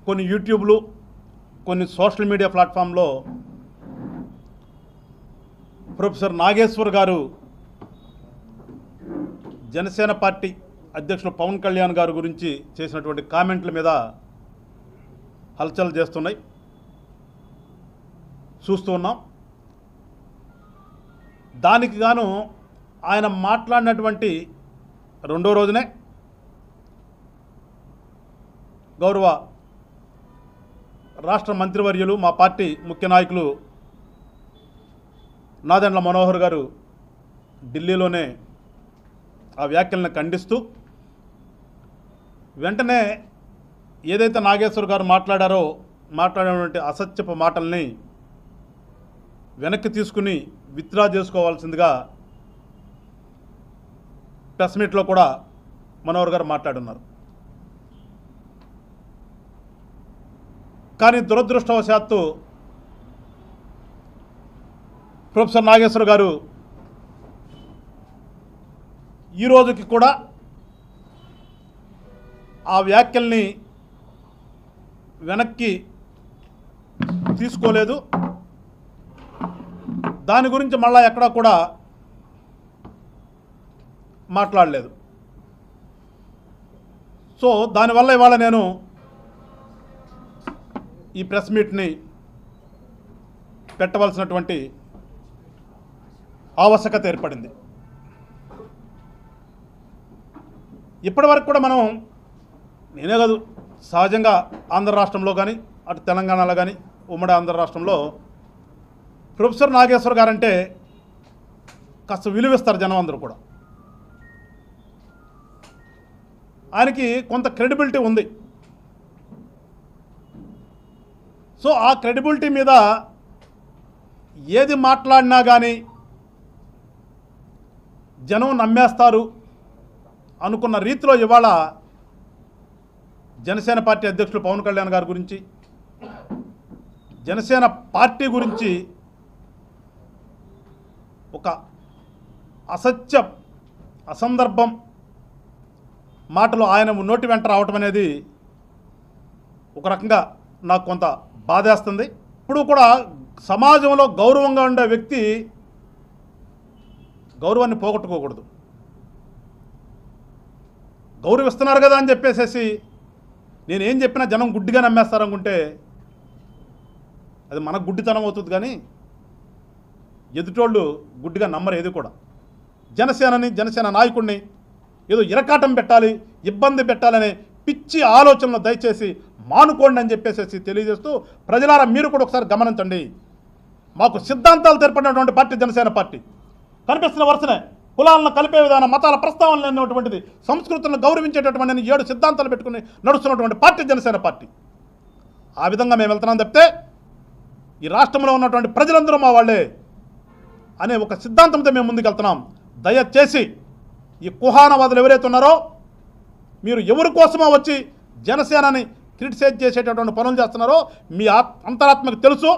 కొన్ని యూట్యూబ్లు, కొన్ని social media ప్లాట్ఫామ్లో ప్రొఫెసర్ నాగేశ్వర్ గారు జనసేన పార్టీ అధ్యక్షులు పవన్ కళ్యాణ్ గారి గురించి చేసినటువంటి కామెంట్ల మీద హల్చల్ చేస్తున్నాయి, చూస్తూ ఉన్నాం. దానికి గాను ఆయన మాట్లాడినటువంటి రెండో రోజునే గౌరవ రాష్ట్ర మంత్రివర్యులు, మా పార్టీ ముఖ్య నాయకులు నాదెండ్ల మనోహర్ గారు ఢిల్లీలోనే ఆ వ్యాఖ్యలను ఖండిస్తూ వెంటనే ఏదైతే నాగేశ్వర్ గారు మాట్లాడినటువంటి అసత్యపు మాటల్ని వెనక్కి తీసుకుని విత్డ్రా చేసుకోవాల్సిందిగా ప్రెస్ మీట్లో కూడా మనోహర్ గారు మాట్లాడున్నారు. కానీ దురదృష్టవశాత్తు ప్రొఫెసర్ నాగేశ్వర్ గారు ఈ రోజుకి కూడా ఆ వ్యాఖ్యల్ని వెనక్కి తీసుకోలేదు. దాని గురించి మళ్ళా ఎక్కడా కూడా మాట్లాడలేదు. సో దానివల్ల ఇవాళ నేను ఈ ప్రెస్ మీట్ని పెట్టవలసినటువంటి ఆవశ్యకత ఏర్పడింది. ఇప్పటివరకు కూడా మనం, నేనే కాదు, సహజంగా ఆంధ్ర రాష్ట్రంలో కానీ అటు తెలంగాణలో కానీ ఉమ్మడి ఆంధ్ర రాష్ట్రంలో ప్రొఫెసర్ నాగేశ్వర్ గారంటే కాస్త విలువిస్తారు జనం అందరూ కూడా. ఆయనకి కొంత క్రెడిబిలిటీ ఉంది. సో ఆ క్రెడిబిలిటీ మీద ఏది మాట్లాడినా కానీ జనం నమ్మేస్తారు అనుకున్న రీతిలో ఇవాళ జనసేన పార్టీ అధ్యక్షులు పవన్ కళ్యాణ్ గారి గురించి, జనసేన పార్టీ గురించి ఒక అసందర్భం మాటలు ఆయన నోటి వెంట రావటం అనేది ఒక రకంగా నాకు కొంత బాధేస్తుంది. ఇప్పుడు కూడా సమాజంలో గౌరవంగా ఉండే వ్యక్తి గౌరవాన్ని పోగొట్టుకోకూడదు. గౌరవిస్తున్నారు కదా అని చెప్పేసేసి నేనేం చెప్పినా జనం గుడ్డిగా నమ్మేస్తారనుకుంటే అది మనకు గుడ్డితనం అవుతుంది, కానీ ఎదుటోళ్ళు గుడ్డిగా నమ్మరు ఏది కూడా. జనసేన నాయకుడిని ఏదో ఇరకాటం పెట్టాలి, ఇబ్బంది పెట్టాలనే పిచ్చి ఆలోచనలు దయచేసి మానుకోండి అని చెప్పేసి తెలియజేస్తూ, ప్రజలారా మీరు కూడా ఒకసారి గమనించండి. మాకు సిద్ధాంతాలు తెరపడినటువంటి పార్టీ జనసేన పార్టీ. కనిపిస్తున్న వరుసనే కులాలను కలిపే విధానం, మతాల ప్రస్తావనలు అనేటువంటిది, సంస్కృతులను గౌరవించేటటువంటి 7 సిద్ధాంతాలు పెట్టుకుని నడుస్తున్నటువంటి పార్టీ జనసేన పార్టీ. ఆ విధంగా మేము వెళ్తున్నాం తప్పితే ఈ రాష్ట్రంలో ఉన్నటువంటి ప్రజలందరూ మా వాళ్ళే అనే ఒక సిద్ధాంతంతో మేము ముందుకు వెళ్తున్నాం. దయచేసి ఈ కుహానవాదులు ఎవరైతే ఉన్నారో, మీరు ఎవరి కోసమో వచ్చి జనసేనని క్రిటిసైజ్ చేసేటటువంటి పనులు చేస్తున్నారో మీ అంతరాత్మకు తెలుసు.